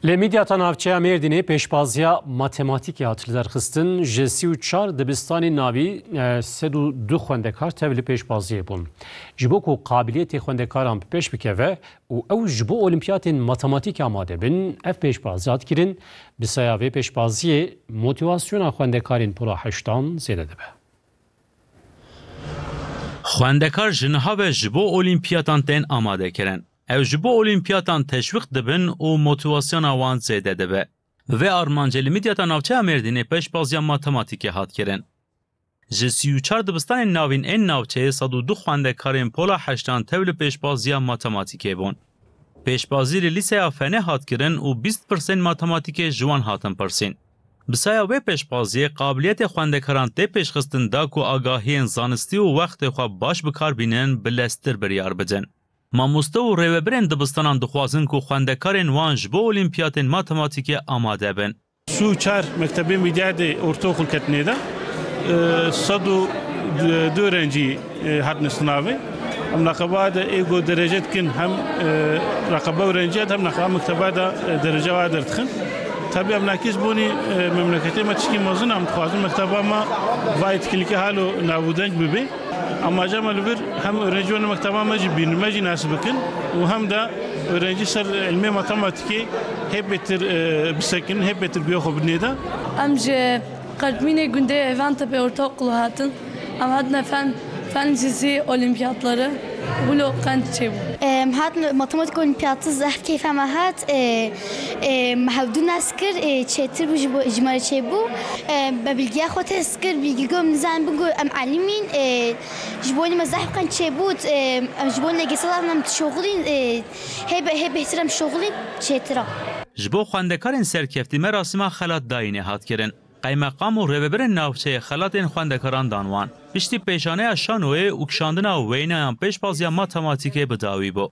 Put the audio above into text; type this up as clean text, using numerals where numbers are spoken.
لمیدیاتا ناوچه مردینه پیشبازیا ماتماتیکی هاتلدر خستن جسی و چار دبستانی ناوی سد و دو خوندکار تبلی پیشبازیه بون. جبو کو قابلیت خوندکاران پیش بکوه و او جبو اولیمپیات ماتماتیک آماده بن اف پیشبازیات کرن بسیاوی پیشبازیه موتیواسیون خوندکارین پرا هشتان زیده دبه. خوندکار جنها و جبو اولیمپیاتان تن آماده کرن. او جبو اولیمپیاتان تشویق دبن و موتیواسیون آوان زیده دبه. و آرمانجلی میدیاتا ناوچه مردینه پیشبازیا ماتماتیکی هات کرن. جسی و چار دبستان ناوین این ناوچه 102 خوندکارین پولا هشتان تول پیشبازیا ماتماتیکی بون. پیشبازی لیسه آفنه هات کرن و 20% ماتماتیک جوان هاتن پرسین. بسیار و پیشبازی قابلیت خوندکاران تی پیشخستن دا کو آگاهی زانستی و وقت خواب باش بکار بینن بلستر بریار بدن. ماموسته و ریوبرین دبستانان دخوازن که خوندکارین وان جبو اولیمپیات ماتماتیکی آماده بن. سو چار مکتبی میدیاد ارتوخل کتنه دا صدو دو رنجی هات نستناوی هم نقابات ایگو درجات کن هم رقابه و رنجات هم نقابه مکتبات درجه وادر تخن طبعا منعکس بونی مملکتی ما تشکی موزن هم تخوازن مکتبه ما واید کلیکه حالو نابودنج ببین اما جمع لبر هم öğrenci مكتبه ماجي بينماجي ناس بكن وهم ده öğrenci سر علمي ماتماتيكي hep beter بسكن hep beter بياخو بالنيدا امج قدميني günde evanta ortaokulu hatın ama hadna fen lisesi olimpiyatları بلو كانت تشيبو هات ماتماتيك اولمبياد زهر كيف ما هات محودون اسكر تشتر بجمال تشيبو ببلغيا خوت اسكر بيجيكم نزان بنقول ام علمين جبوني مزاح كان تشيبو جبوني جسدنا متشغلين هي احترام شغلين تشترا جبو خوندکارین سرکفتی مراسم خلات داینه هات کرن قیمقام و ریوبرین ناوچه خلاتین خوندکاران دانوان پشتی پیشانه شانوه و کشاندن وینه پیشبازی ماتماتیک بداوی بو